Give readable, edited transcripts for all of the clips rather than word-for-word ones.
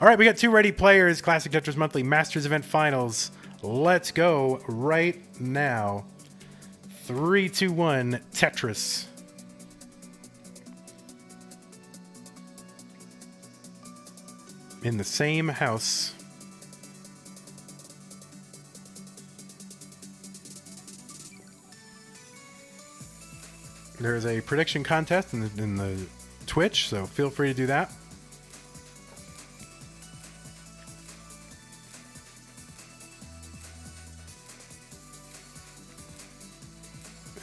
All right, we got 2 ready players. Classic Tetris Monthly Masters Event Finals. Let's go right now. 3, 2, 1, Tetris. In the same house. There's a prediction contest in the Twitch, so feel free to do that.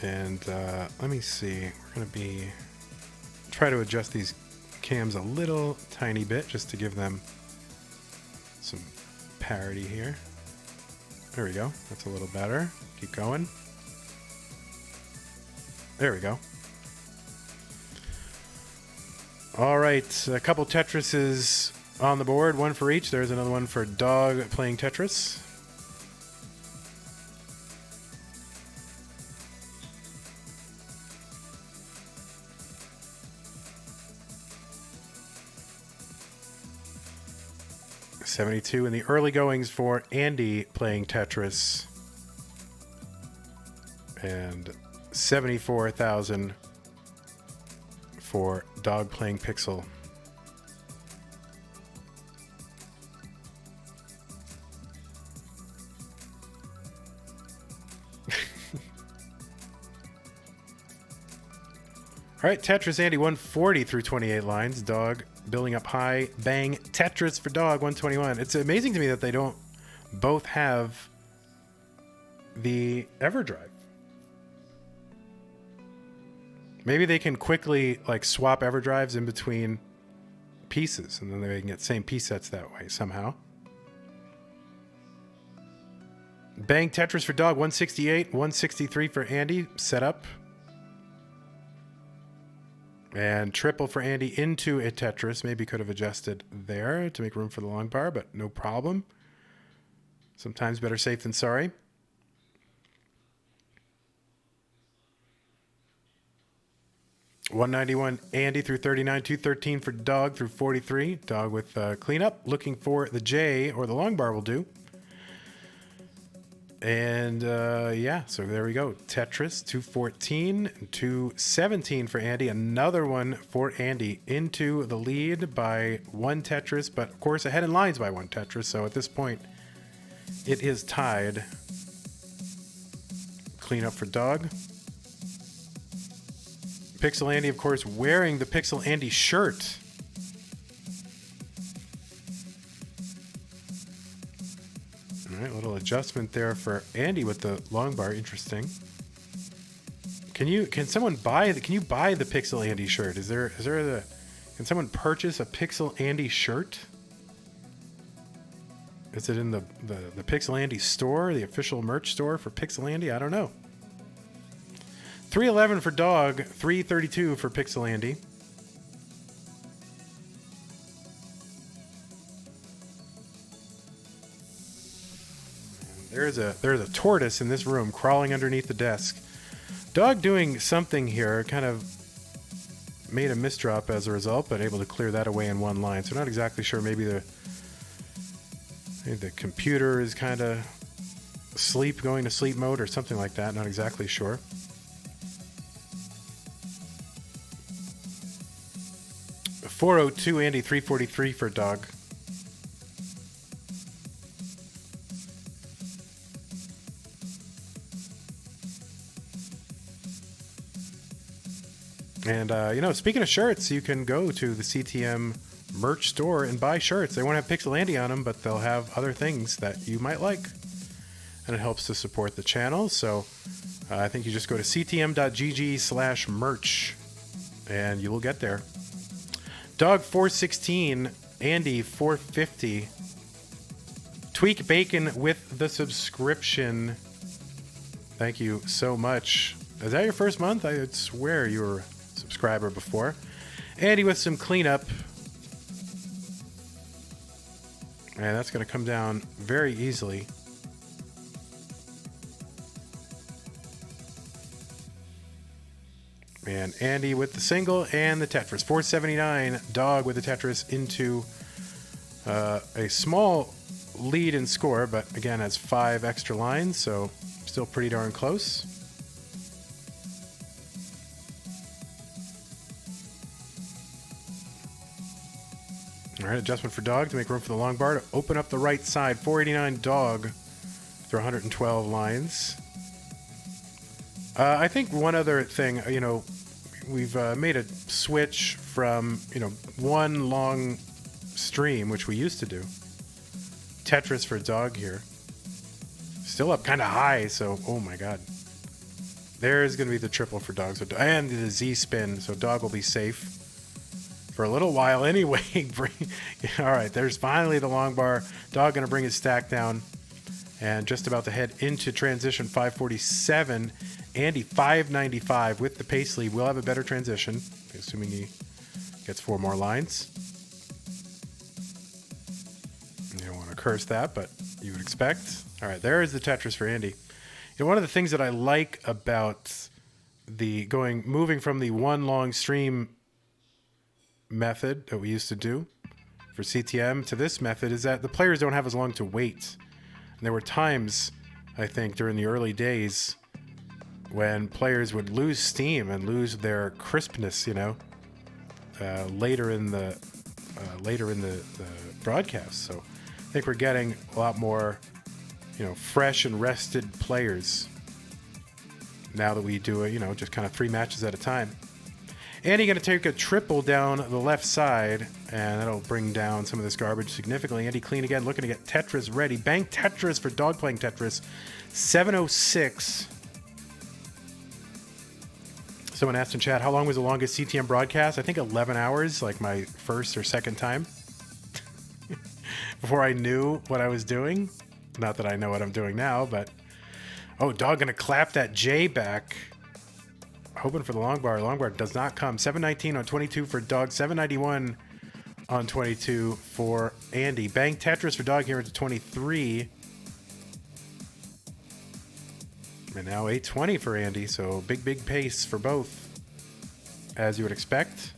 And let me see. We're going to try to adjust these cams a little tiny bit just to give them some parity here. There we go. That's a little better. Keep going. There we go. All right, a couple Tetrises on the board, one for each. There's another one for Dog playing Tetris. $72 in the early goings for Andy playing Tetris. And 74,000 for Dog playing Pixel. All right, Tetris Andy 140 through 28 lines. Dog building up high. Bang Tetris for Dog 121. It's amazing to me that they don't both have the EverDrive. Maybe they can quickly like swap EverDrives in between pieces, and then they can get same piece sets that way somehow. Bang Tetris for Dog 168, 163 for Andy. Set up. And triple for Andy into a Tetris. Maybe could have adjusted there to make room for the long bar, but no problem. Sometimes better safe than sorry. $191 Andy through 39, $213 for Dog through 43. Dog with cleanup, looking for the J or the long bar will do. And yeah, so there we go. Tetris 214, 217 for Andy. Another one for Andy into the lead by 1 Tetris, but of course ahead in lines by 1 Tetris. So at this point, it is tied. Cleanup for Dog. Pixel Andy, of course, wearing the Pixel Andy shirt. All right, little adjustment there for Andy with the long bar. Interesting. Can you buy the Pixel Andy shirt? Can someone purchase a Pixel Andy shirt? Is it in the Pixel Andy store, the official merch store for Pixel Andy? I don't know. 311 for Dog, 332 for Pixel Andy. There's a tortoise in this room crawling underneath the desk. Dog doing something here, kind of made a misdrop as a result, but able to clear that away in one line. So not exactly sure. Maybe the computer is kind of going to sleep mode or something like that. Not exactly sure. $402 Andy, 343 for Dog. And, speaking of shirts, you can go to the CTM merch store and buy shirts. They won't have Pixel Andy on them, but they'll have other things that you might like. And it helps to support the channel. So I think you just go to ctm.gg/merch and you will get there. Dog 416, Andy 450. Tweak Bacon with the subscription. Thank you so much. Is that your first month? I would swear you were a subscriber before. Andy with some cleanup. And that's going to come down very easily. And Andy with the single and the Tetris. 479, Dog with the Tetris into A small lead in score, but again has 5 extra lines, so still pretty darn close. All right, adjustment for Dog to make room for the long bar to open up the right side. 489 Dog through 112 lines. I think one other thing, we've made a switch from, one long stream, which we used to do. Tetris for Dog here. Still up kind of high, so, oh my god. There's going to be the triple for Dog. And the Z spin, so Dog will be safe for a little while anyway. All right, there's finally the long bar. Dog going to bring his stack down. And just about to head into transition 547. Andy 595 with the pace lead. We'll have a better transition, assuming he gets 4 more lines. You don't want to curse that, but you would expect. All right, there is the Tetris for Andy. One of the things that I like about moving from the one long stream method that we used to do for CTM to this method is that the players don't have as long to wait. And there were times, I think, during the early days when players would lose steam and lose their crispness, later in the broadcast. So I think we're getting a lot more, fresh and rested players now that we do it, just kind of 3 matches at a time. Andy going to take a triple down the left side, and that'll bring down some of this garbage significantly. Andy clean again, looking to get Tetris ready. Bang Tetris for Dog playing Tetris. 7:06. Someone asked in chat, how long was the longest CTM broadcast? I think 11 hours, like my first or second time. Before I knew what I was doing. Not that I know what I'm doing now, but... Oh, Dog going to clap that J back. Hoping for the long bar. Long bar does not come. 719 on 22 for Dog. 791 on 22 for Andy. Bang Tetris for Dog here into 23. And now 820 for Andy. So big pace for both, as you would expect.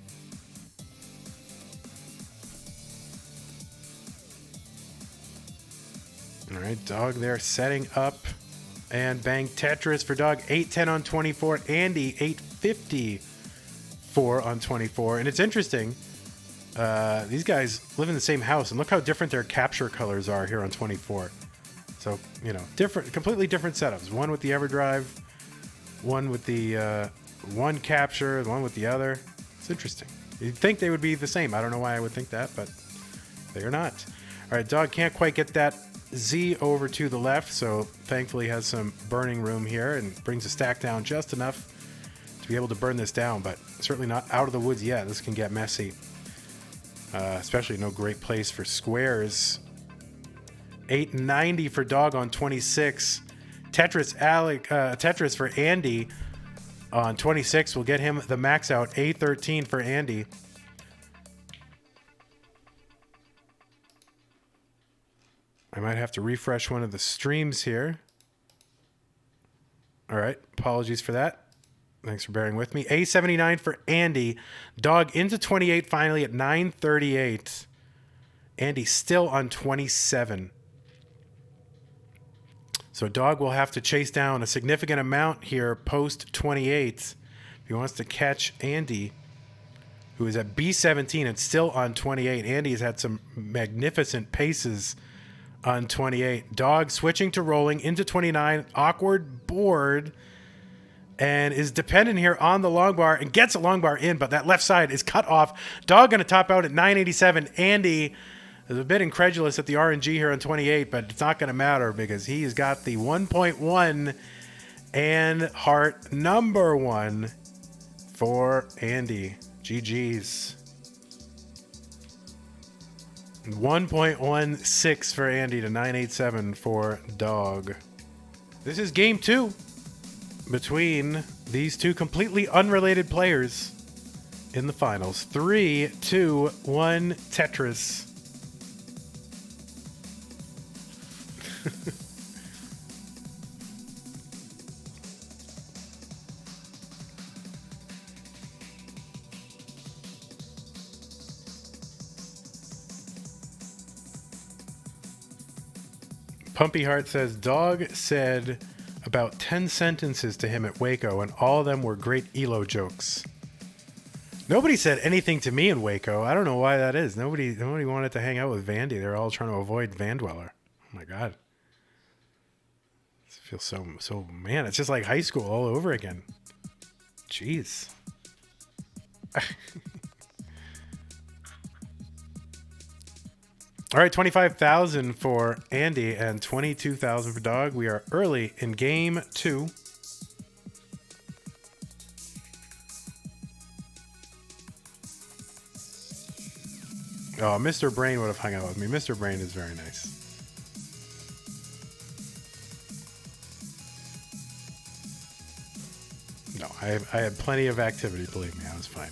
All right, Dog there setting up. And bang Tetris for Dog. 810 on 24. Andy 854 on 24. And it's interesting. These guys live in the same house, and look how different their capture colors are here on 24. So, completely different setups. One with the EverDrive, one with the one capture, the one with the other. It's interesting. You'd think they would be the same. I don't know why I would think that, but they are not. All right, Dog can't quite get that Z over to the left, so thankfully has some burning room here and brings the stack down just enough to be able to burn this down, but certainly not out of the woods yet. This can get messy, especially no great place for squares. 890 for Dog on 26. Tetris for Andy on 26 will get him the max out. 813 for Andy. I might have to refresh one of the streams here. All right. Apologies for that. Thanks for bearing with me. A79 for Andy. Dog into 28 finally at 938. Andy still on 27. So Dog will have to chase down a significant amount here post 28 if he wants to catch Andy, who is at B17 and still on 28. Andy has had some magnificent paces on 28. Dog switching to rolling into 29. Awkward board. And is dependent here on the long bar and gets a long bar in, but that left side is cut off. Dog going to top out at 987. Andy is a bit incredulous at the RNG here on 28, but it's not going to matter because he's got the 1.1 and heart number 1 for Andy. GG's. 1.16 for Andy to 987 for Dog. This is game 2 between these two completely unrelated players in the finals. 3, 2, 1, Tetris. Pumpy Heart says, dog said about 10 sentences to him at Waco, and all of them were great ELO jokes. Nobody said anything to me in Waco. I don't know why that is. Nobody wanted to hang out with Vandy. They're all trying to avoid vandweller. Oh my God. It feels so, man, it's just like high school all over again. Jeez. All right, 25,000 for Andy and 22,000 for Dog. We are early in game 2. Oh, Mr. Brain would have hung out with me. Mr. Brain is very nice. No, I had plenty of activity, believe me. I was fine.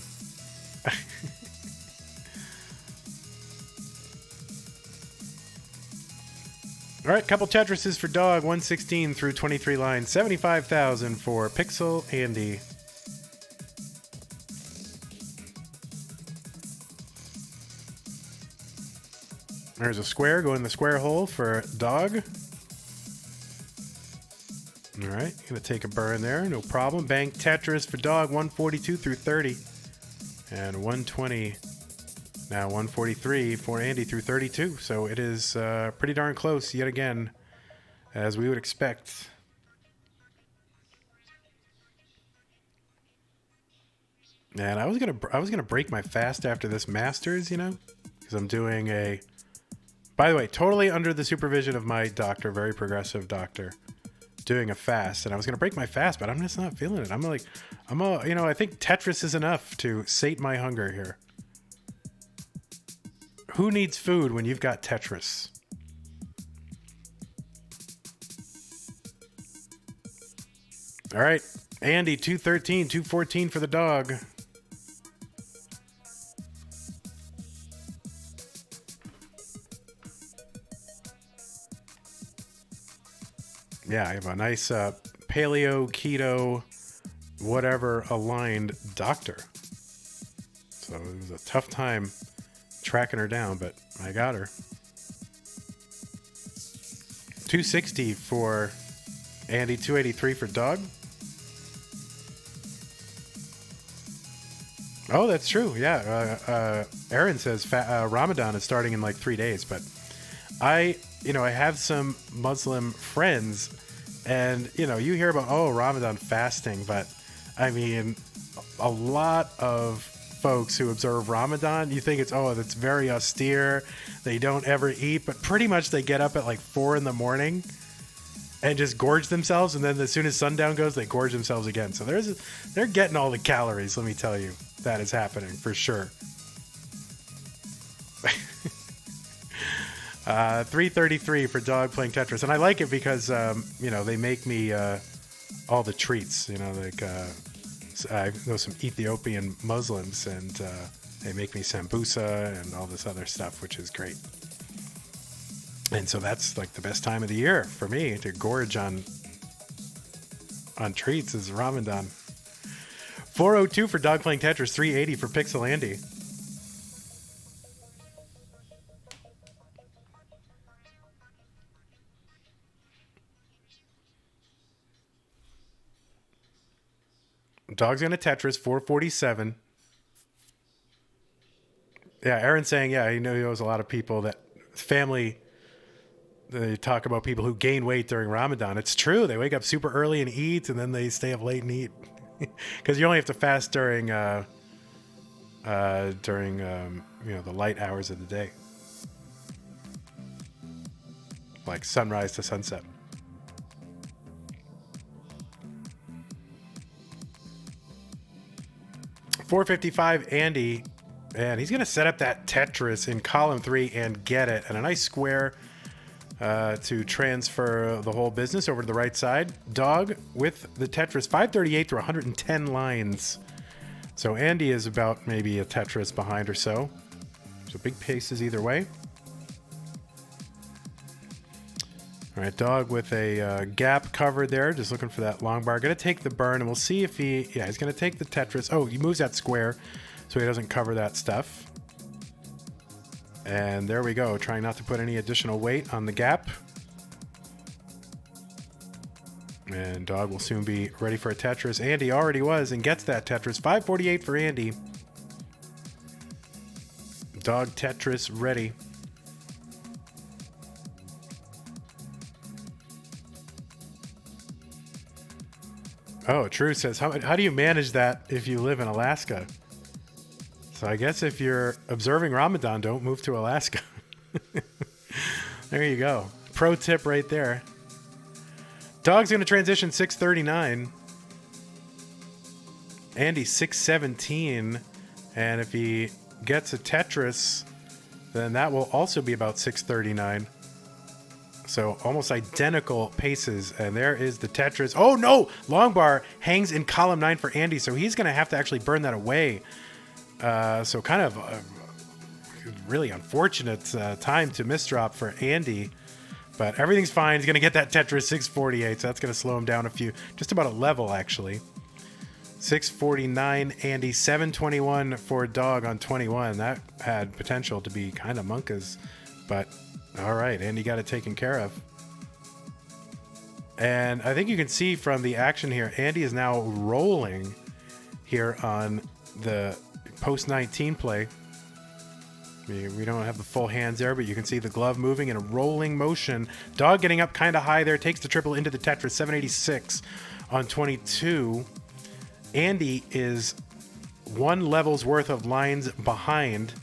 All right, couple Tetrises for Dog, 116 through 23 lines, 75,000 for Pixel Andy. There's a square, go in the square hole for Dog. All right, gonna take a burn there, no problem. Bank Tetris for Dog, 142 through 30. And 120, now 143 for Andy through 32. So it is pretty darn close yet again, as we would expect. And I was gonna break my fast after this Masters, you know, because I'm doing a. By the way, totally under the supervision of my doctor, very progressive doctor, doing a fast, and I was gonna break my fast, but I'm just not feeling it. I think Tetris is enough to sate my hunger here. Who needs food when you've got Tetris? All right, Andy, 213, 214 for the Dog. Yeah, I have a nice paleo, keto, whatever aligned doctor. So it was a tough time tracking her down, but I got her. 260 for Andy, 283 for Dog. Oh, that's true. Yeah. Aaron says Ramadan is starting in like 3 days, but I have some Muslim friends, and, you hear about, Ramadan fasting, but I mean, a lot of folks who observe Ramadan, you think it's very austere. They don't ever eat, but pretty much they get up at like 4 a.m. and just gorge themselves. And then as soon as sundown goes, they gorge themselves again. So they're getting all the calories. Let me tell you, that is happening for sure. 333 for Dog playing Tetris. And I like it because, they make me all the treats, I know some Ethiopian Muslims, and they make me sambusa and all this other stuff, which is great. And so that's like the best time of the year for me to gorge on treats is Ramadan. 402 for Dog playing Tetris, 380 for Pixel Andy. Dog's gonna Tetris, 447. Yeah, Aaron's saying, he knows a lot of people that family. They talk about people who gain weight during Ramadan. It's true. They wake up super early and eat, and then they stay up late and eat. Because you only have to fast during the light hours of the day, like sunrise to sunset. $455 Andy, and he's going to set up that Tetris in column 3 and get it. And a nice square to transfer the whole business over to the right side. Dog with the Tetris, 538 through 110 lines. So Andy is about maybe a Tetris behind or so. So big paces either way. All right, Dog with a gap covered there, just looking for that long bar. Going to take the burn, and we'll see if he's going to take the Tetris. Oh, he moves that square so he doesn't cover that stuff. And there we go, trying not to put any additional weight on the gap. And Dog will soon be ready for a Tetris. Andy already was and gets that Tetris. 548 for Andy. Dog Tetris ready. Oh, True says, how do you manage that if you live in Alaska? So I guess if you're observing Ramadan, don't move to Alaska. There you go. Pro tip right there. Dog's going to transition 639. Andy 617. And if he gets a Tetris, then that will also be about 639. So almost identical paces. And there is the Tetris. Oh, no! Long bar hangs in column 9 for Andy. So he's going to have to actually burn that away. So kind of a really unfortunate time to misdrop for Andy. But everything's fine. He's going to get that Tetris 648. So that's going to slow him down a few. Just about a level, actually. 649 Andy. 721 for Dog on 21. That had potential to be kind of monkas. But all right. Andy got it taken care of. And I think you can see from the action here, Andy is now rolling here on the post 19 play. We don't have the full hands there, but you can see the glove moving in a rolling motion. Dog getting up kind of high there, takes the triple into the Tetris, 786 on 22. Andy is 1 level's worth of lines behind.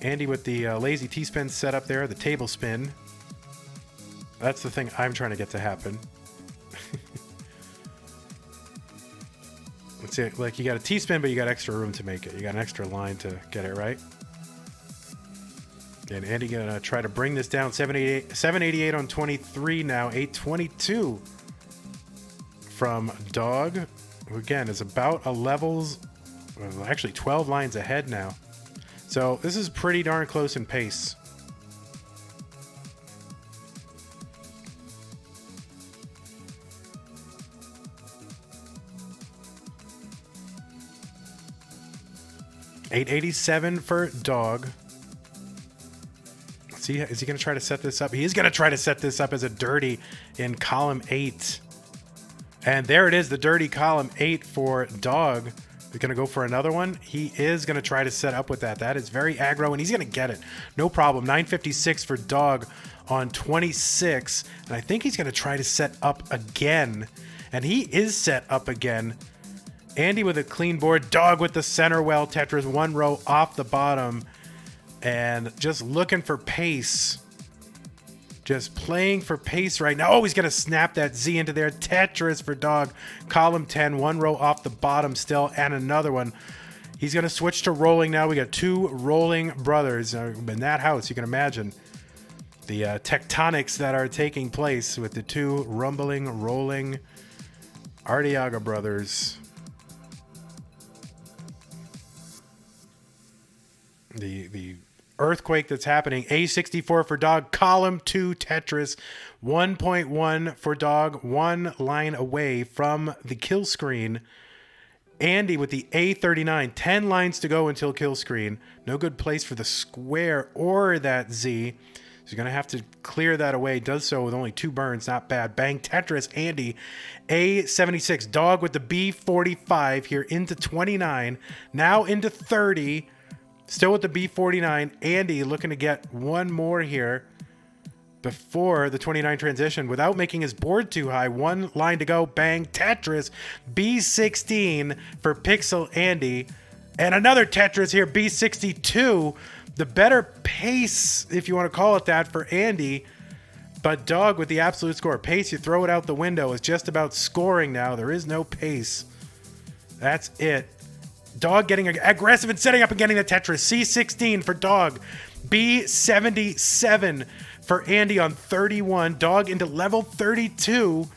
Andy with the lazy T-spin set up there, the table spin. That's the thing I'm trying to get to happen. Let's see, like you got a T-spin, but you got extra room to make it. You got an extra line to get it right. And Andy gonna try to bring this down. 788 on 23 now. 822 from Dog, who again is about actually 12 lines ahead now. So this is pretty darn close in pace. $887 for Dog. See, is he going to try to set this up? He is going to try to set this up as a dirty in column 8. And there it is, the dirty column 8 for Dog. He's going to go for another one. He is going to try to set up with that. That is very aggro, and he's going to get it. No problem. 956 for Dog on 26. And I think he's going to try to set up again. And he is set up again. Andy with a clean board. Dog with the center well Tetris. 1 row off the bottom. And just looking for pace. Just playing for pace right now. Oh, he's going to snap that Z into there. Tetris for Dog. Column 10. 1 row off the bottom still. And another one. He's going to switch to rolling now. We got 2 rolling brothers. In that house, you can imagine the tectonics that are taking place with the 2 rumbling, rolling Arteaga brothers. The earthquake that's happening. A64 for Dog. Column 2 Tetris. 1.1 for Dog. 1 line away from the kill screen. Andy with the A39. 10 lines to go until kill screen. No good place for the square or that Z. So you're going to have to clear that away. Does so with only 2 burns. Not bad. Bang. Tetris. Andy. A76. Dog with the B45 here into 29. Now into 30. Still with the B49. Andy looking to get 1 more here before the 29 transition without making his board too high. 1 line to go. Bang. Tetris. B16 for Pixel Andy. And another Tetris here. B62. The better pace, if you want to call it that, for Andy. But Dog with the absolute score. Pace, you throw it out the window. Is just about scoring now. There is no pace. That's it. Dog getting aggressive and setting up and getting the Tetris. C16 for Dog. B77 for Andy on 31. Dog into level 32.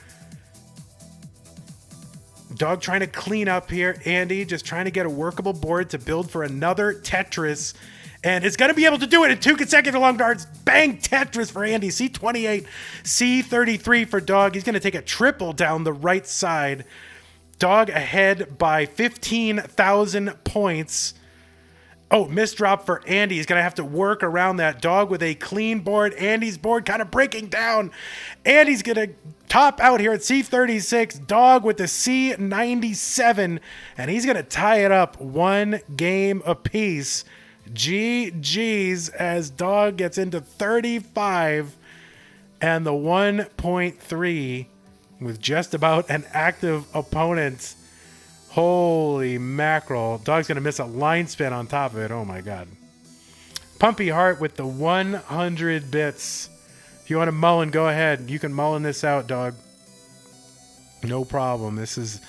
Dog trying to clean up here. Andy just trying to get a workable board to build for another Tetris. And it's going to be able to do it in 2 consecutive long darts. Bang, Tetris for Andy. C28, C33 for Dog. He's going to take a triple down the right side. Dog ahead by 15,000 points. Oh, misdrop for Andy. He's going to have to work around that. Dog with a clean board. Andy's board kind of breaking down. Andy's going to top out here at C36. Dog with the C97. And he's going to tie it up 1 game apiece. GG's as Dog gets into 35. And the 1.3 with just about an active opponent. Holy mackerel. Dog's going to miss a line spin on top of it. Oh, my God. Pumpy Heart with the 100 bits. If you want to mullen, go ahead. You can mullen this out, Dog. No problem. This is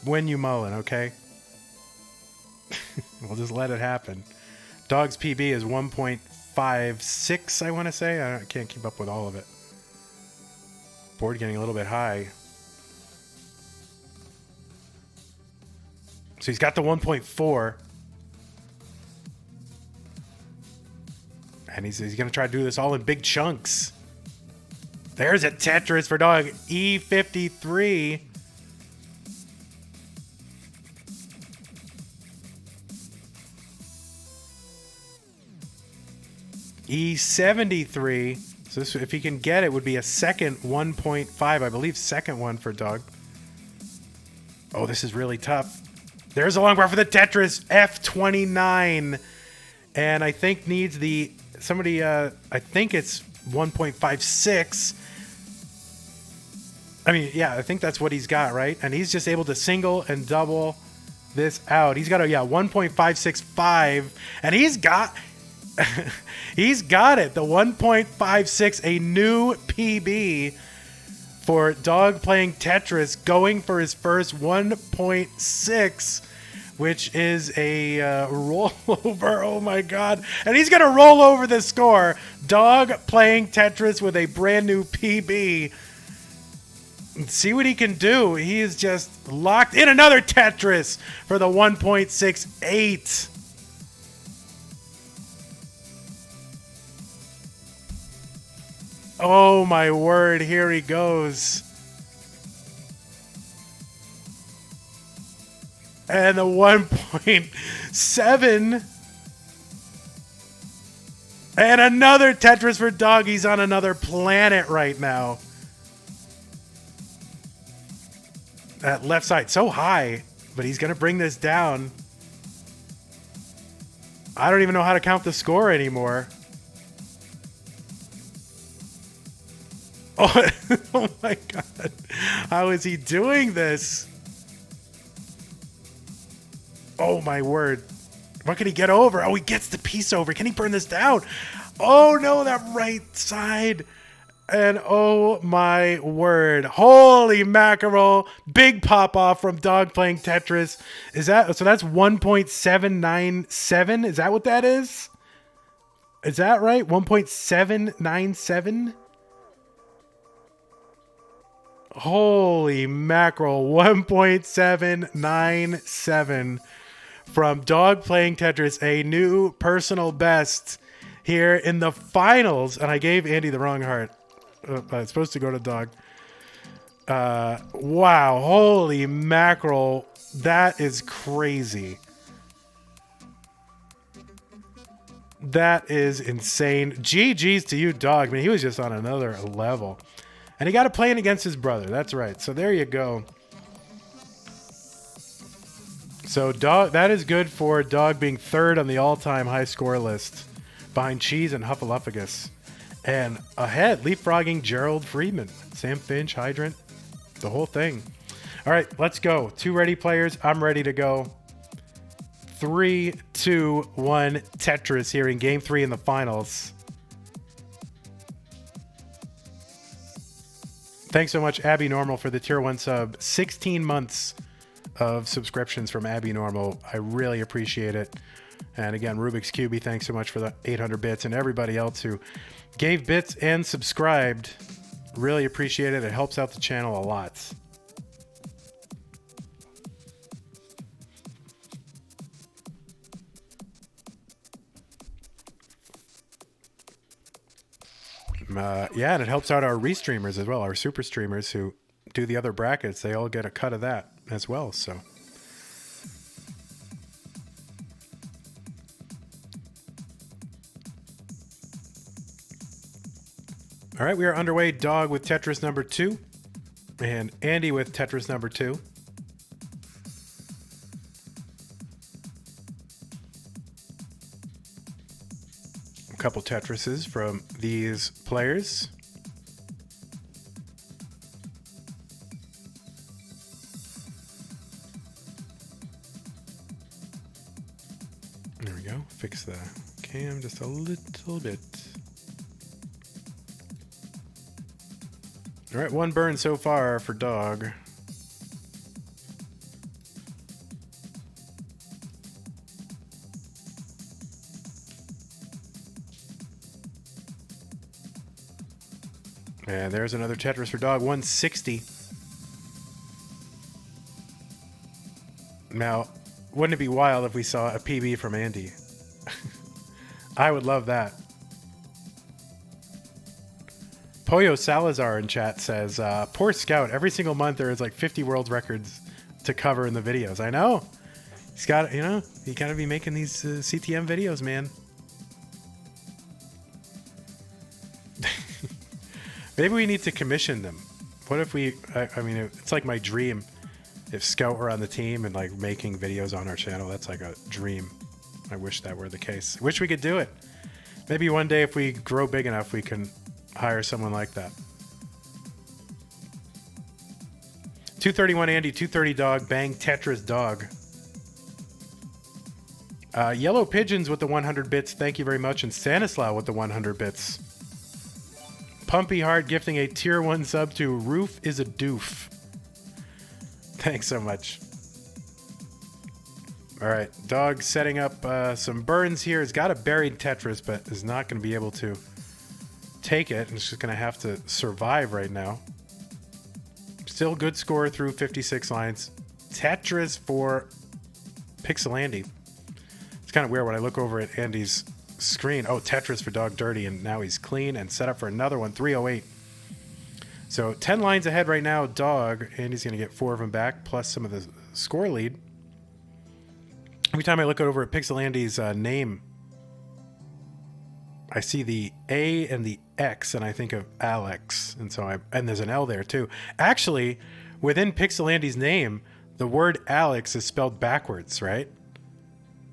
when you mullen, okay? We'll just let it happen. Dog's PB is 1.56, I want to say. I can't keep up with all of it. Board getting a little bit high. So he's got the 1.4. And he's going to try to do this all in big chunks. There's a Tetris for Dog. E53. E73. So this, if he can get it, would be a second 1.5. I believe second one for Dog. Oh, this is really tough. There's a long bar for the Tetris, F29. And I think needs the, somebody, I think it's 1.56. I mean, yeah, I think that's what he's got, right? And he's just able to single and double this out. He's got a, 1.565. And he's got, he's got it. The 1.56, a new PB for Dog playing Tetris, going for his first 1.6, which is a rollover. Oh my God. And he's going to roll over the score. Dog playing Tetris with a brand new PB. See what he can do. He is just locked in another Tetris for the 1.68. Oh my word, here he goes. And the 1.7. And another Tetris for Dog. He's on another planet right now. That left side so high, but he's going to bring this down. I don't even know how to count the score anymore. Oh, oh my God. How is he doing this? Oh my word. What can he get over? Oh, he gets the piece over. Can he burn this down? Oh no, that right side. And oh my word. Holy mackerel. Big pop off from Dog playing Tetris. Is that, so that's 1.797? Is that what that is? Is that right? 1.797? Holy mackerel, 1.797 from Dog playing Tetris, a new personal best here in the finals. And I gave Andy the wrong heart. It's supposed to go to Dog. Wow, holy mackerel, that is crazy. That is insane. GG's to you, Dog. I mean, he was just on another level. And he got it playing against his brother. That's right. So there you go. So Dog, that is good for Dog being third on the all-time high score list behind Cheese and Huffaluffagus. And ahead, leapfrogging Gerald Friedman, Sam Finch, Hydrant, the whole thing. All right, let's go. 2 ready players. I'm ready to go. 3, 2, 1, Tetris here in game 3 in the finals. Thanks so much, Abby Normal, for the tier 1 sub. 16 months of subscriptions from Abby Normal. I really appreciate it. And again, Rubik's Cubie, thanks so much for the 800 bits. And everybody else who gave bits and subscribed. Really appreciate it. It helps out the channel a lot. Yeah, and it helps out our restreamers as well, our super streamers who do the other brackets. They all get a cut of that as well. So All right, we are underway. Dog with Tetris number 2. And Andy with Tetris number 2. A couple Tetrises from these players. There we go. Fix the cam just a little bit. All right, 1 burn so far for Dog. And there's another Tetris for Dog, 160. Now, wouldn't it be wild if we saw a PB from Andy? I would love that. Pollo Salazar in chat says, poor Scout, every single month there is like 50 world records to cover in the videos. I know. He's got, you know, you got to be making these CTM videos, man. Maybe we need to commission them. What if we, I mean, it's like my dream. If Scout were on the team and like making videos on our channel, that's like a dream. I wish that were the case. I wish we could do it. Maybe one day if we grow big enough, we can hire someone like that. 231 Andy, 230 Dog, bang Tetris Dog. Yellow Pigeons with the 100 bits, thank you very much. And Stanislaw with the 100 bits. Pumpy Heart gifting a tier 1 sub to Roof is a Doof. Thanks so much. All right, Dog setting up some burns here. He's got a buried Tetris, but is not going to be able to take it. It's just going to have to survive right now. Still good score through 56 lines. Tetris for Pixel Andy. It's kind of weird when I look over at Andy's screen. Oh, Tetris for Dog Dirty, and now he's clean and set up for another one, 308. So 10 lines ahead right now, Dog. Andy's going to get 4 of them back, plus some of the score lead. Every time I look over at Pixel Andy's name, I see the A and the X, and I think of Alex, and so and there's an L there too. Actually, within Pixel Andy's name, the word Alex is spelled backwards, right?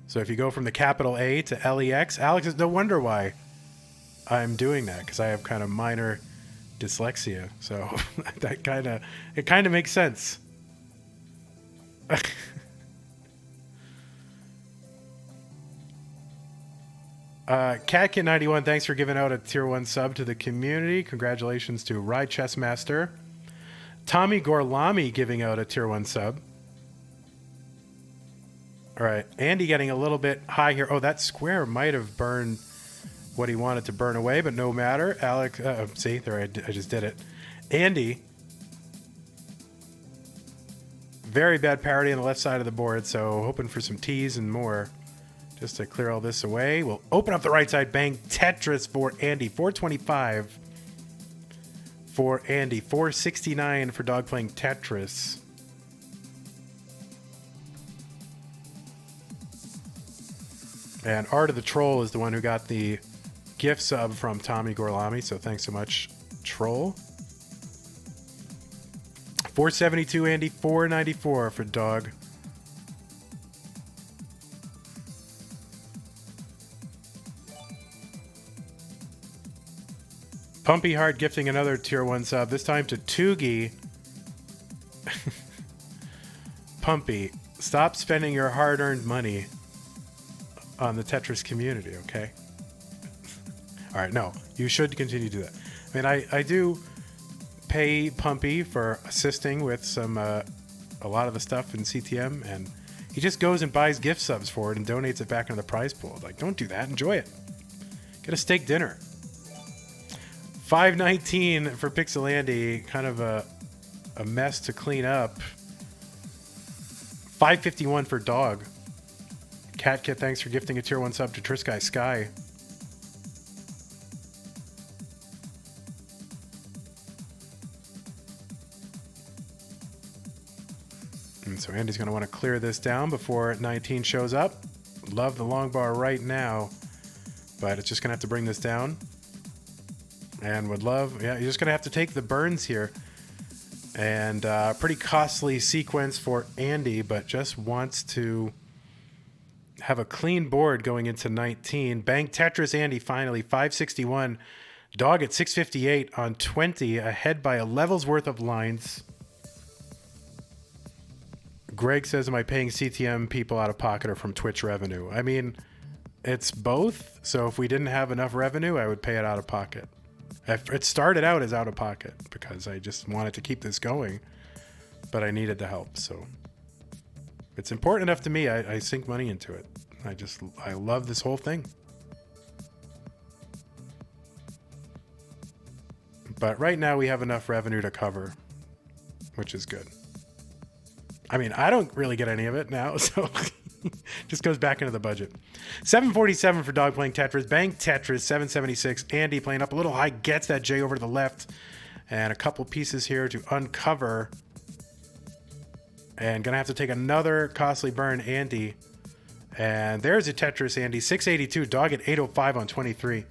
So if you go from the capital A to LEX, Alex is no wonder why I'm doing that, because I have kind of minor dyslexia. So that kind of makes sense. Catkit91, thanks for giving out a tier 1 sub to the community. Congratulations to Ride Chess Master. Tommy Gorlami giving out a tier 1 sub. All right, Andy getting a little bit high here. Oh, that square might have burned what he wanted to burn away, but no matter. Alex, see, there I just did it. Andy, very bad parity on the left side of the board, so hoping for some T's and more. Just to clear all this away, we'll open up the right side. Bang Tetris for Andy. 425 for Andy. 469 for Dog playing Tetris. And Art of the Troll is the one who got the gift sub from Tommy Gorlami. So thanks so much, Troll. 472 Andy. 494 for Dog. Pumpy Heart gifting another tier 1 sub, this time to Toogie. Pumpy, stop spending your hard-earned money on the Tetris community, okay? All right, no, you should continue to do that. I mean, I do pay Pumpy for assisting with some a lot of the stuff in CTM, and he just goes and buys gift subs for it and donates it back into the prize pool. Like, don't do that. Enjoy it. Get a steak dinner. 519 for Pixel Andy, kind of a mess to clean up. 551 for Dog. Catkit, thanks for gifting a tier 1 sub to Trisky Sky. And so Andy's going to want to clear this down before 19 shows up. Love the long bar right now, but it's just going to have to bring this down. And would love, yeah, you're just going to have to take the burns here. And pretty costly sequence for Andy, but just wants to have a clean board going into 19. Bang Tetris Andy finally, 561. Dog at 658 on 20, ahead by a level's worth of lines. Greg says, am I paying CTM people out of pocket or from Twitch revenue? I mean, it's both. So if we didn't have enough revenue, I would pay it out of pocket. It started out as out of pocket because I just wanted to keep this going, but I needed the help. So it's important enough to me. I sink money into it. I love this whole thing. But right now we have enough revenue to cover, which is good. I mean, I don't really get any of it now, so just goes back into the budget. 747 for Dog playing Tetris. Bang Tetris, 776. Andy playing up a little high, gets that J over to the left. And a couple pieces here to uncover. And gonna have to take another costly burn, Andy. And there's a Tetris, Andy. 682, Dog at 805 on 23.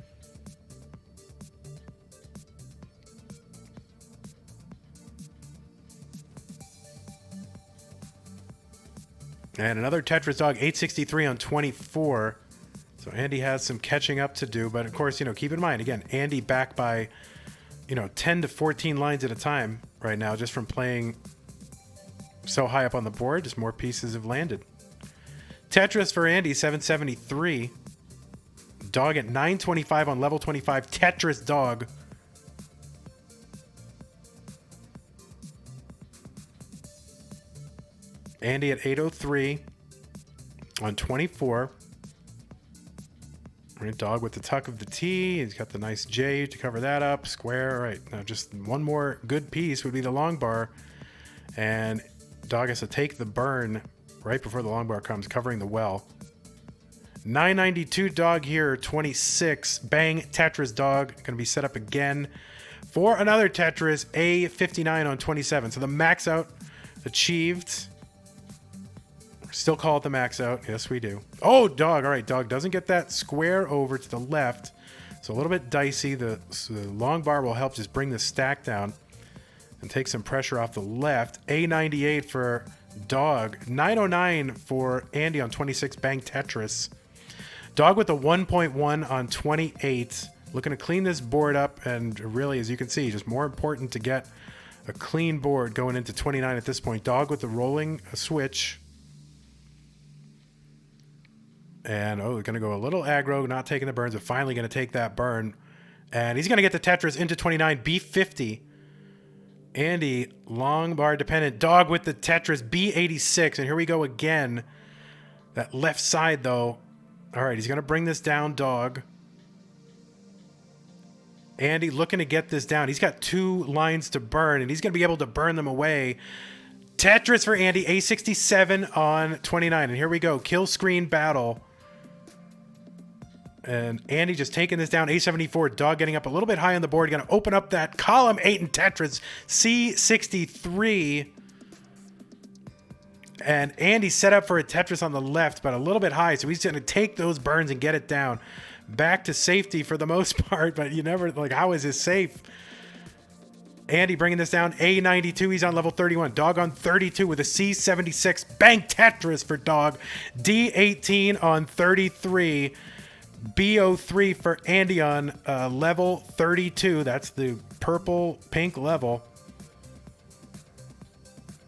And another Tetris, Dog, 863 on 24. So Andy has some catching up to do. But of course, keep in mind, again, Andy back by, 10 to 14 lines at a time right now, just from playing so high up on the board. Just more pieces have landed. Tetris for Andy, 773. Dog at 925 on level 25. Tetris Dog. Andy at 803 on 24. Right, Dog with the tuck of the T. He's got the nice J to cover that up. Square. All right, now just one more good piece would be the long bar. And Dog has to take the burn right before the long bar comes, covering the well. 992 Dog here, 26. Bang Tetris Dog. Going to be set up again for another Tetris. A59 on 27. So the max out achieved. Still call it the max out. Yes, we do. Oh, Dog. All right, Dog doesn't get that square over to the left. So a little bit dicey. The long bar will help just bring the stack down and take some pressure off the left. A98 for Dog. 909 for Andy on 26. Bang Tetris. Dog with a 1.1 on 28. Looking to clean this board up. And really, as you can see, just more important to get a clean board going into 29 at this point. Dog with the rolling switch. And, we're going to go a little aggro, not taking the burns, but finally going to take that burn. And he's going to get the Tetris into 29, B50. Andy, long bar dependent. Dog with the Tetris, B86. And here we go again. That left side, though. All right, he's going to bring this down, Dog. Andy looking to get this down. He's got 2 lines to burn, and he's going to be able to burn them away. Tetris for Andy, A67 on 29. And here we go, kill screen battle. And Andy just taking this down. A74, Dog getting up a little bit high on the board. Going to open up that column 8 in Tetris. C63. And Andy set up for a Tetris on the left, but a little bit high. So he's going to take those burns and get it down. Back to safety for the most part, but you never, how is this safe? Andy bringing this down. A92, he's on level 31. Dog on 32 with a C76. Bang Tetris for Dog. D18 on 33. B03 for Andy on level 32. That's the purple-pink level.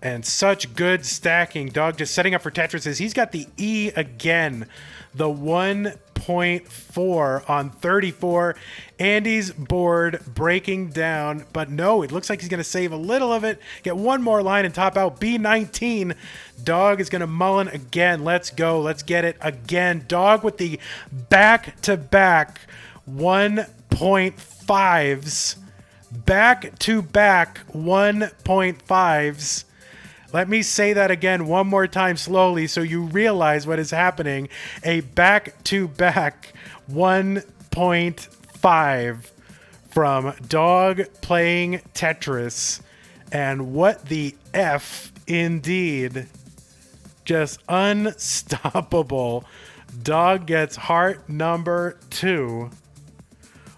And such good stacking. Dog just setting up for Tetris as he's got the E again. The 1.4 on 34. Andy's board breaking down. But no, it looks like he's going to save a little of it. Get one more line and top out. B19. Dog is going to mullen again. Let's go. Let's get it again. Dog with the back-to-back 1.5s. Back-to-back 1.5s. Let me say that again one more time slowly so you realize what is happening. A back-to-back 1.5 from Dog playing Tetris. And what the F indeed. Just unstoppable. Dog gets heart number 2.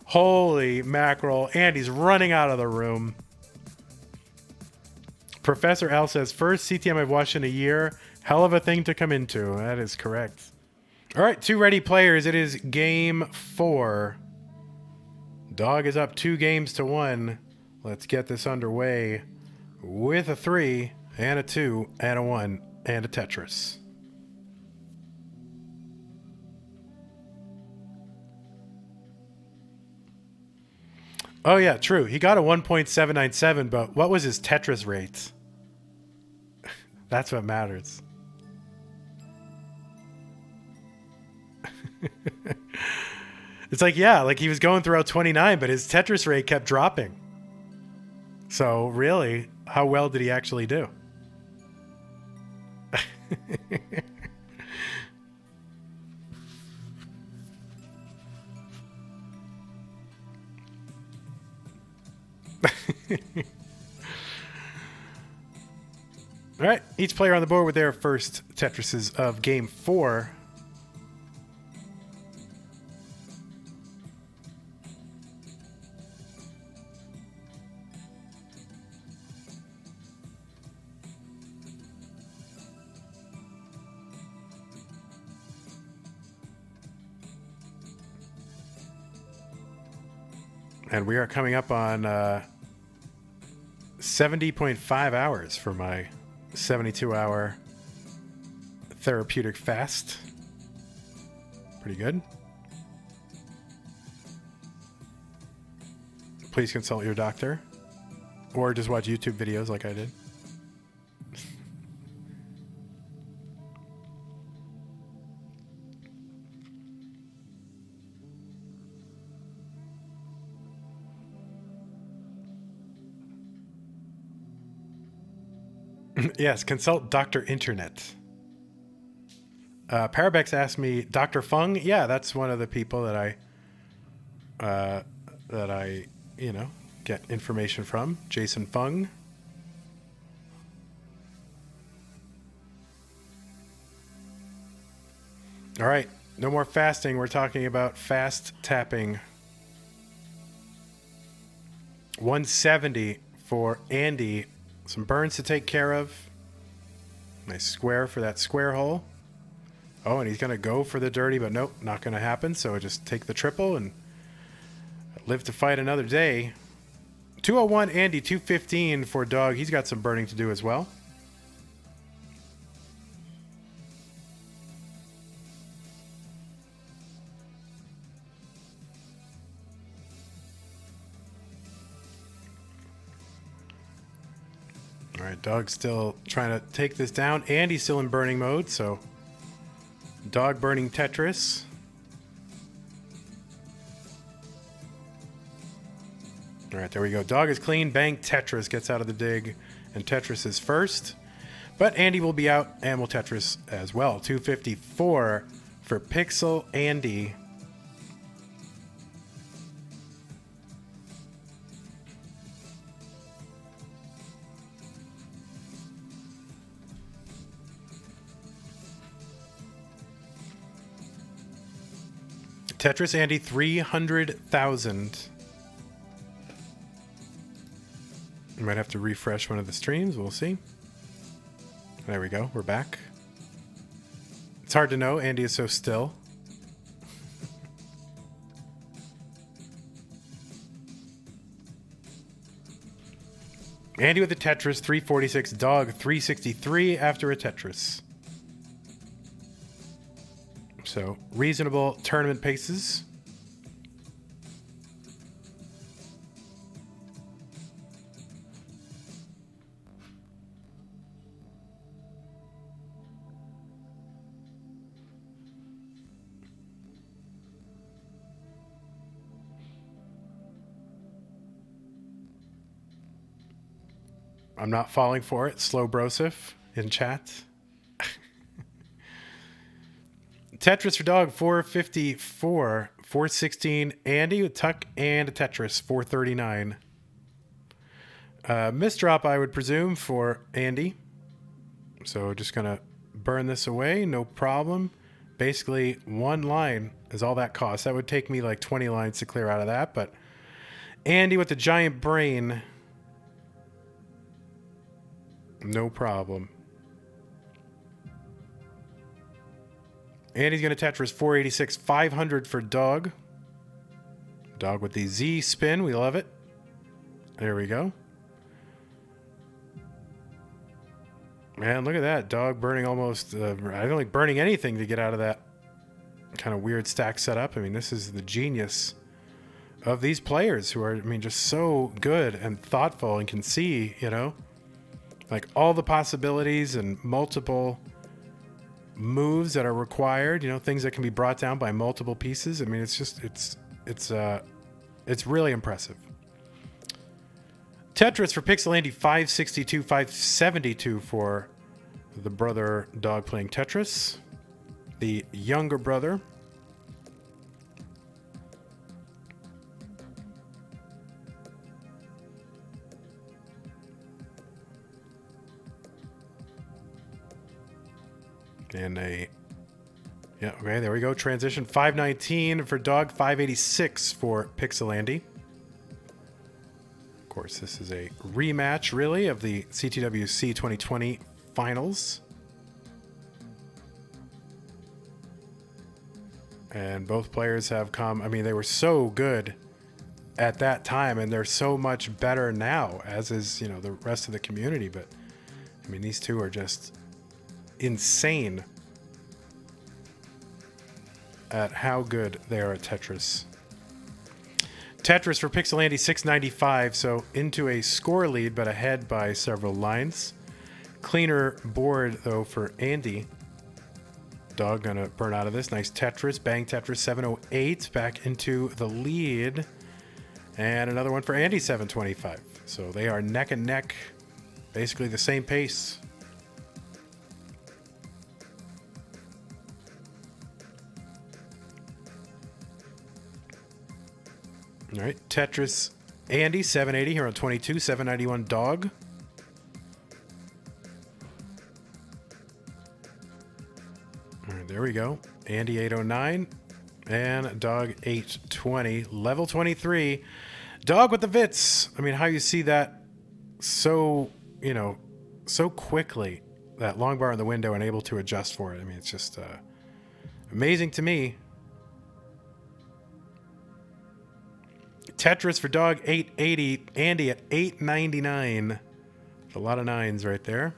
Holy mackerel. Andy's running out of the room. Professor L says, first CTM I've watched in a year. Hell of a thing to come into. That is correct. All right, 2 ready players. It is game 4. Dog is up 2 games to 1. Let's get this underway with a 3 and a 2 and a 1 and a Tetris. Oh, yeah, true. He got a 1.797, but what was his Tetris rate? That's what matters. It's like, yeah, like he was going throughout 29, but his Tetris rate kept dropping. So really, how well did he actually do? All right, each player on the board with their first Tetrises of game 4. And we are coming up on 70.5 hours for my 72-hour therapeutic fast. Pretty good. Please consult your doctor. Or just watch YouTube videos like I did. Yes, consult Dr. Internet. Parabex asked me, Dr. Fung? Yeah, that's one of the people that I, get information from. Jason Fung. All right, no more fasting. We're talking about fast tapping. 170 for Andy. Some burns to take care of. Nice square for that square hole. Oh, and he's going to go for the dirty, but nope, not going to happen. So just take the triple and live to fight another day. 201 Andy, 215 for Dog. He's got some burning to do as well. All right, Dog's still trying to take this down. Andy's still in burning mode, so Dog burning Tetris. All right, there we go. Dog is clean. Bang, Tetris gets out of the dig, and Tetris is first. But Andy will be out, and will Tetris as well. 254 for Pixel Andy. Tetris Andy, 300,000. I might have to refresh one of the streams. We'll see. There we go. We're back. It's hard to know. Andy is so still. Andy with a Tetris, 346. Dog, 363 after a Tetris. So, reasonable tournament paces. I'm not falling for it. Slow Brosif in chat. Tetris for Dog, 454. 416. Andy with Tuck and a Tetris, 439. Misdrop, I would presume, for Andy. So just going to burn this away. No problem. Basically, one line is all that costs. That would take me like 20 lines to clear out of that, but Andy with the giant brain, no problem. Andy's going to Tetris 486, 500 for Dog. Dog with the Z spin. We love it. There we go. Man, look at that. Dog burning almost... I don't like burning anything to get out of that kind of weird stack setup. I mean, this is the genius of these players who are, I mean, just so good and thoughtful and can see, you know, like all the possibilities and multiple moves that are required, you know, things that can be brought down by multiple pieces. I mean, it's just, it's really impressive. Tetris for Pixel Andy 562, 572 for the brother Dog playing Tetris, the younger brother. And yeah, okay, there we go. Transition 519 for Dog, 586 for Pixel Andy. Of course, this is a rematch, really, of the CTWC 2020 finals. And both players have come, I mean, they were so good at that time, and they're so much better now, as is, you know, the rest of the community. But, I mean, these two are just insane at how good they are at Tetris. Tetris for Pixel Andy 695, so into a score lead, but ahead by several lines. Cleaner board, though, for Andy. Dog gonna burn out of this. Nice Tetris. Bang Tetris 708 back into the lead. And another one for Andy 725. So they are neck and neck. Basically the same pace. All right, Tetris Andy 780 here on 22, 791 Dog. All right, there we go. Andy 809 and Dog 820. Level 23. Dog with the Vits. I mean, how you see that so, you know, so quickly, that long bar in the window, and able to adjust for it. I mean, it's just amazing to me. Tetris for Dog 880, Andy at 899. A lot of nines right there.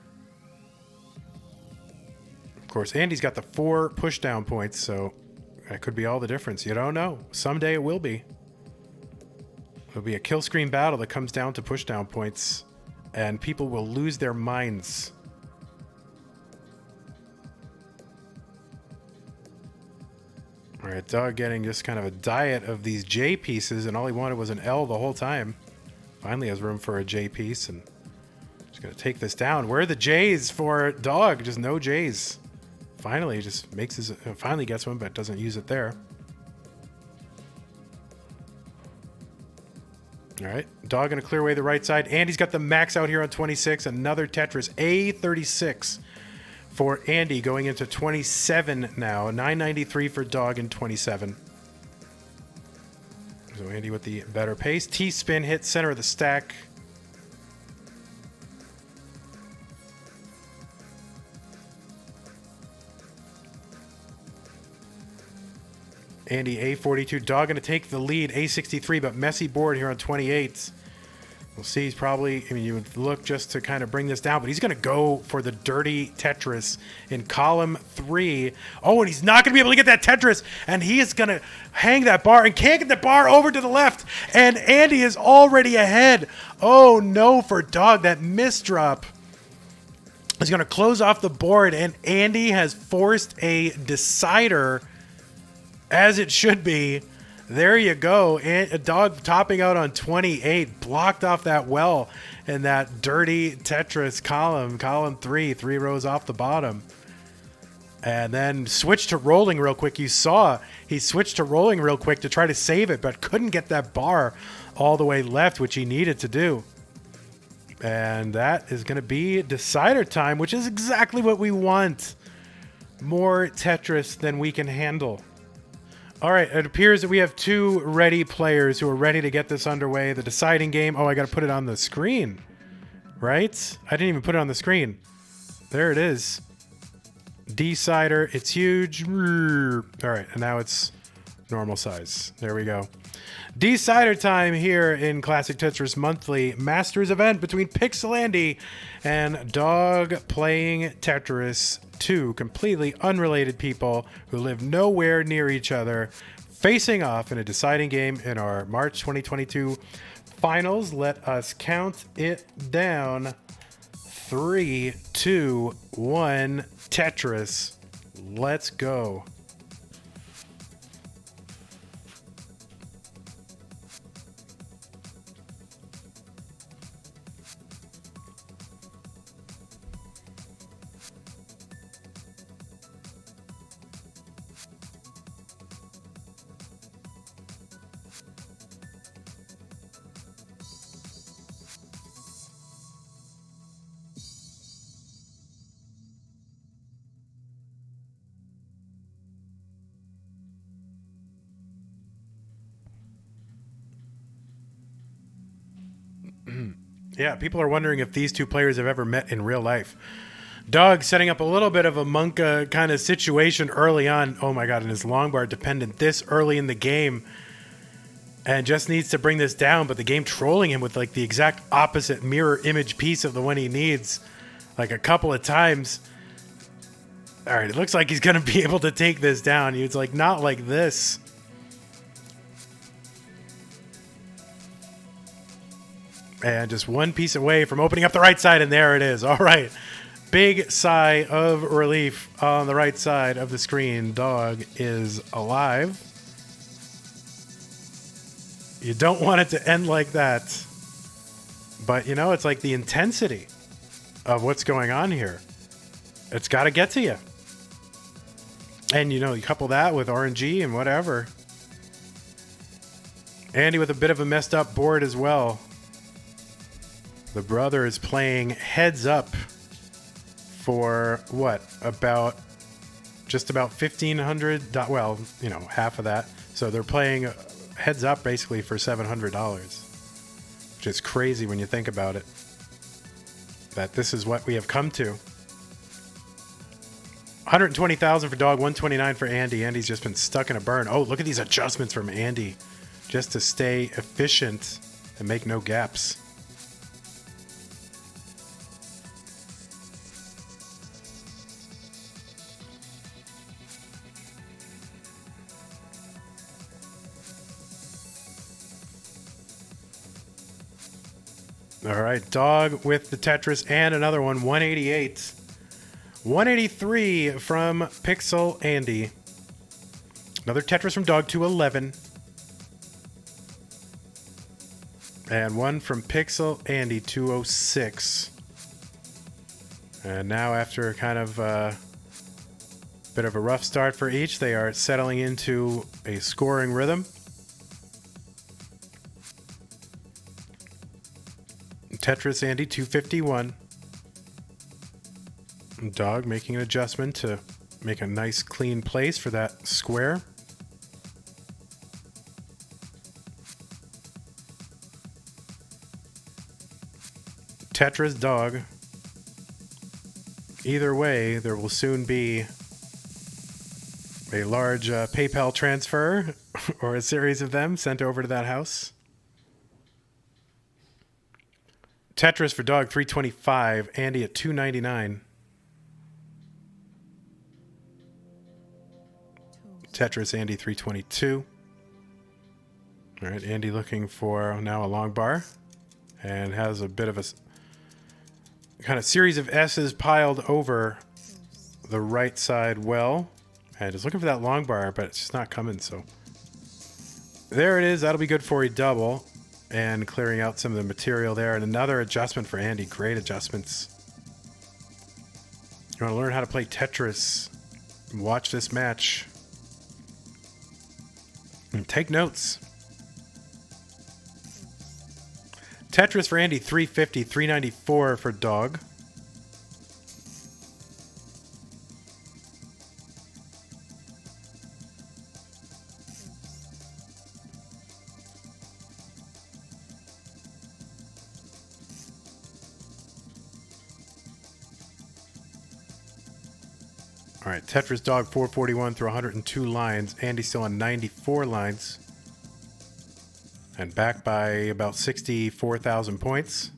Of course, Andy's got the 4 pushdown points, so that could be all the difference. You don't know. Someday it will be. It'll be a kill screen battle that comes down to pushdown points, and people will lose their minds. All right, Dog getting just kind of a diet of these J pieces, and all he wanted was an L the whole time. Finally has room for a J piece, and just going to take this down. Where are the J's for Dog? Just no J's. Finally, he just makes his, finally gets one, but doesn't use it there. All right, Dog going to clear away the right side. Andy's got the max out here on 26. Another Tetris, A36. For Andy going into 27 now. 993 for Dog in 27. So Andy with the better pace. T-spin hit center of the stack. Andy A42. Dog going to take the lead. A63, but messy board here on 28. We'll see. He's probably, I mean, you would look just to kind of bring this down, but he's going to go for the dirty Tetris in column 3. Oh, and he's not going to be able to get that Tetris, and he is going to hang that bar and can't get the bar over to the left, and Andy is already ahead. Oh, no, for Dog. That misdrop is going to close off the board, and Andy has forced a decider, as it should be. There you go. And a Dog topping out on 28. Blocked off that well in that dirty Tetris column. Column 3 rows off the bottom. And then switched to rolling real quick. You saw he switched to rolling real quick to try to save it, but couldn't get that bar all the way left, which he needed to do. And that is going to be decider time, which is exactly what we want. More Tetris than we can handle. All right, it appears that we have two ready players who are ready to get this underway. The deciding game. Oh, I got to put it on the screen, right? I didn't even put it on the screen. There it is. Decider. It's huge. All right, and now it's normal size. There we go. Decider time here in Classic Tetris Monthly Masters event between Pixel Andy and Dog playing Tetris. Two completely unrelated people who live nowhere near each other, facing off in a deciding game in our March 2022 finals. Let us count it down. 3, 2, 1. Tetris. Let's go. Yeah, people are wondering if these two players have ever met in real life. Dog setting up a little bit of a Monka kind of situation early on. Oh my god, and his longbar dependent this early in the game. And just needs to bring this down, but the game trolling him with like the exact opposite mirror image piece of the one he needs. Like a couple of times. Alright, it looks like he's going to be able to take this down. He's like, not like this. And just one piece away from opening up the right side, and there it is. All right. Big sigh of relief on the right side of the screen. Dog is alive. You don't want it to end like that. But, you know, it's like the intensity of what's going on here. It's got to get to you. And, you know, you couple that with RNG and whatever. Andy with a bit of a messed up board as well. The brother is playing heads up for what? Just about 1,500. Well, you know, half of that. So they're playing heads up basically for $700, which is crazy when you think about it. That this is what we have come to. 120,000 for Dog, 129 for Andy. Andy's just been stuck in a burn. Oh, look at these adjustments from Andy, just to stay efficient and make no gaps. All right, Dog with the Tetris and another one, 188. 183 from Pixel Andy. Another Tetris from Dog, 211. And one from Pixel Andy, 206. And now after kind of a bit of a rough start for each, they are settling into a scoring rhythm. Tetris Andy, 251. Dog making an adjustment to make a nice clean place for that square. Tetris Dog. Either way, there will soon be a large PayPal transfer or a series of them sent over to that house. Tetris for Dog, 325. Andy at 299. Tetris Andy, 322. All right, Andy looking for now a long bar and has a bit of a kind of series of S's piled over the right side well. And is looking for that long bar, but it's just not coming. So there it is. That'll be good for a double. And clearing out some of the material there. And another adjustment for Andy. Great adjustments. You want to learn how to play Tetris? Watch this match. And take notes. Tetris for Andy, 350. 394 for Dog. All right, Tetris Dog 441 through 102 lines. Andy's still on 94 lines. And back by about 64,000 points.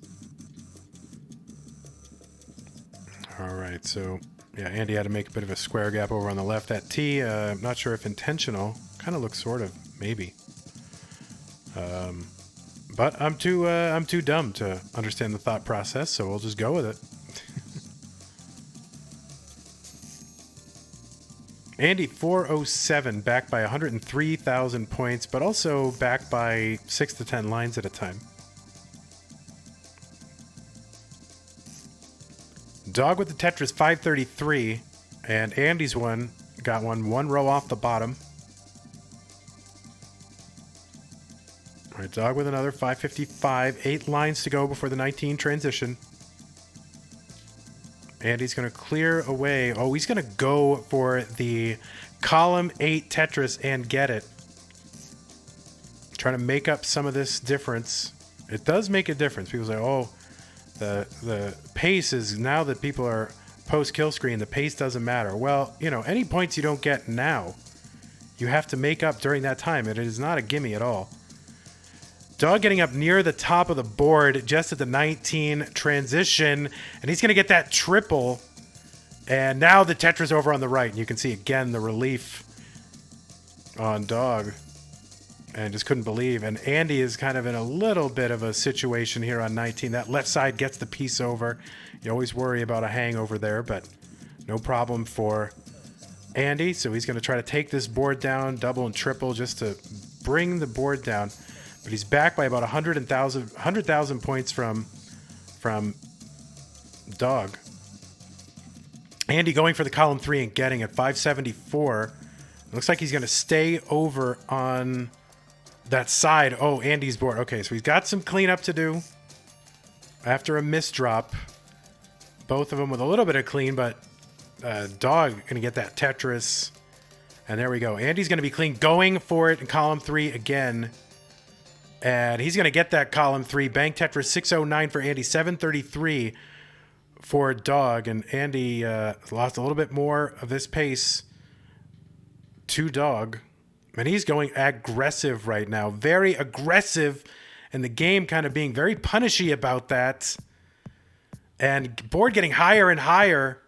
All right, so yeah, Andy had to make a bit of a square gap over on the left. That T, I'm not sure if intentional. Kind of looks sort of, maybe. But I'm too dumb to understand the thought process, so we'll just go with it. Andy 407 back by 103,000 points, but also back by 6 to 10 lines at a time. Dog with the Tetris 533, and Andy's got one row off the bottom. All right, Dog with another 555, 8 lines to go before the 19 transition. Andy's going to clear away. Oh, he's going to go for the column 8 Tetris and get it. Trying to make up some of this difference. It does make a difference. People say, oh, the pace is, now that people are post-kill screen, the pace doesn't matter. Well, you know, any points you don't get now, you have to make up during that time. And it is not a gimme at all. Dog getting up near the top of the board just at the 19 transition, and he's going to get that triple. And now the Tetris over on the right, and you can see again the relief on Dog, and just couldn't believe. And Andy is kind of in a little bit of a situation here on 19. That left side gets the piece over. You always worry about a hangover there, but no problem for Andy. So he's going to try to take this board down, double and triple, just to bring the board down. But he's back by about 100,000 points from Dog. Andy going for the column 3 and getting it, 574. It looks like he's going to stay over on that side. Oh, Andy's board. Okay, so he's got some cleanup to do after a misdrop. Both of them with a little bit of clean, but Dog going to get that Tetris. And there we go. Andy's going to be clean, going for it in column 3 again. And he's going to get that column 3. Bank Tetris 609 for Andy, 733 for Dog. And Andy lost a little bit more of this pace to Dog. And he's going aggressive right now. Very aggressive. And the game kind of being very punishy about that. And board getting higher and higher.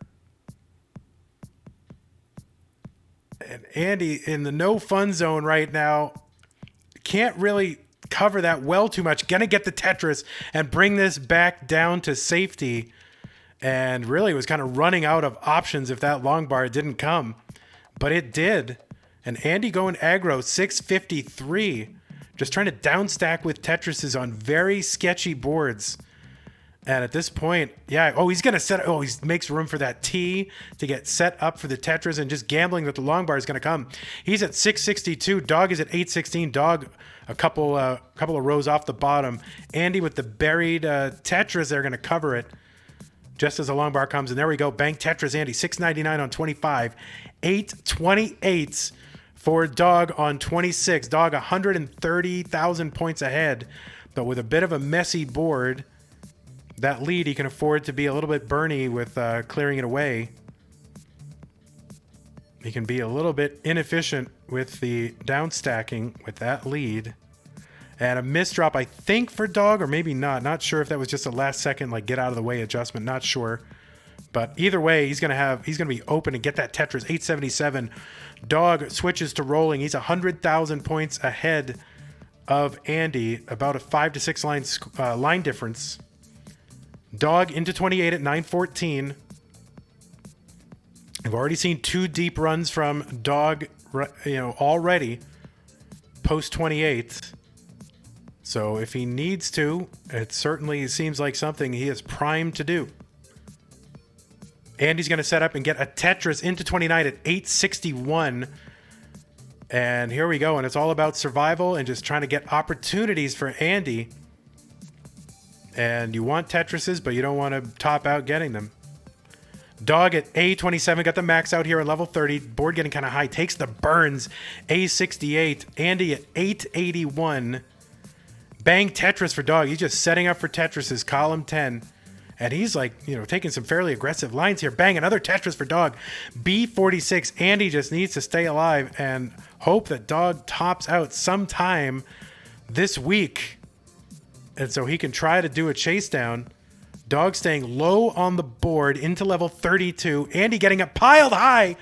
And Andy in the no fun zone right now. Can't really cover that well too much. Gonna get the Tetris and bring this back down to safety, and really was kind of running out of options if that long bar didn't come, but it did. And Andy going aggro 653, just trying to down stack with Tetrises on very sketchy boards. And at this point, yeah, oh, he's gonna he makes room for that T to get set up for the Tetris, and just gambling that the long bar is gonna come. He's at 662. Dog is at 816. Dog a couple of rows off the bottom. Andy with the buried Tetris, they're gonna cover it just as the long bar comes. And there we go. Bank Tetris, Andy 699 on 25, 828 for Dog on 26. Dog 130,000 points ahead, but with a bit of a messy board. That lead, he can afford to be a little bit Bernie with clearing it away. He can be a little bit inefficient with the down stacking with that lead. And a misdrop, I think, for Dog, or maybe not. Not sure if that was just a last second, like, get out of the way adjustment. Not sure. But either way, he's gonna be open and get that Tetris. 877. Dog switches to rolling. He's 100,000 points ahead of Andy. About a 5 to 6 line difference. Dog into 28 at 914. I've already seen 2 deep runs from Dog, already post 28. So if he needs to, it certainly seems like something he is primed to do. Andy's going to set up and get a Tetris into 29 at 861. And here we go. And it's all about survival and just trying to get opportunities for Andy. And you want Tetrises, but you don't want to top out getting them. Dog at A27, got the max out here at level 30. Board getting kind of high. Takes the burns. A68. Andy at 881. Bang Tetris for Dog. He's just setting up for Tetrises. Column 10. And he's like, taking some fairly aggressive lines here. Bang, another Tetris for Dog. B46. Andy just needs to stay alive and hope that Dog tops out sometime this week. And so he can try to do a chase down. Dog staying low on the board into level 32. Andy getting it piled high.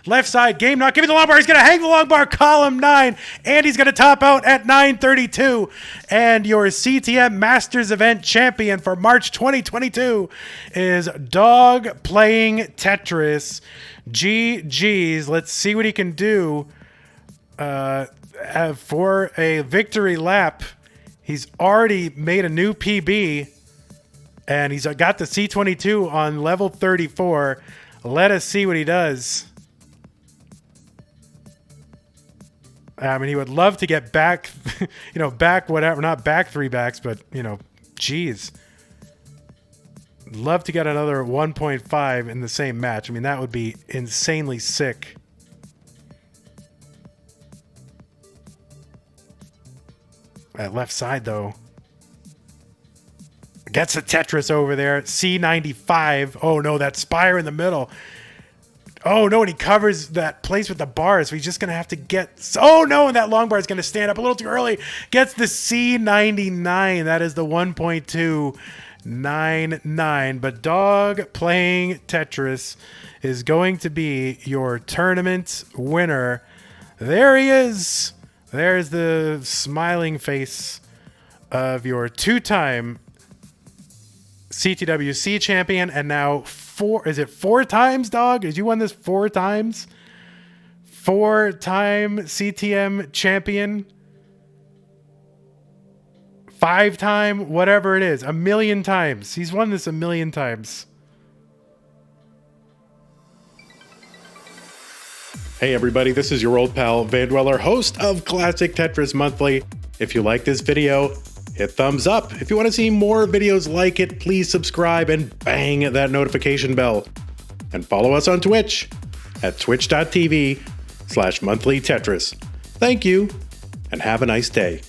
Left side, game not giving the long bar. He's going to hang the long bar, column 9. Andy's going to top out at 932. And your CTM Masters event champion for March 2022 is Dog playing Tetris. GG's. Let's see what he can do for a victory lap. He's already made a new PB. And he's got the C22 on level 34. Let us see what he does. I mean, he would love to get back, back whatever, not back 3 backs, but, geez. Love to get another 1.5 in the same match. I mean, that would be insanely sick. That left side, though. Gets a Tetris over there. C95. Oh, no, that spire in the middle. Oh, no, and he covers that place with the bars. So he's just going to have to get... Oh, no, and that long bar is going to stand up a little too early. Gets the C99. That is the 1.299. But Dog playing Tetris is going to be your tournament winner. There he is. There's the smiling face of your 2-time CTWC champion, and now 4 times, Dog? Did you won this 4 times? 4-time CTM champion? 5-time, whatever it is, 1,000,000 times. He's won this 1,000,000 times. Hey everybody, this is your old pal Vandweller, host of Classic Tetris Monthly. If you like this video, hit thumbs up. If you want to see more videos like it, please subscribe and bang that notification bell. And follow us on Twitch at twitch.tv/monthlytetris. Thank you, and have a nice day.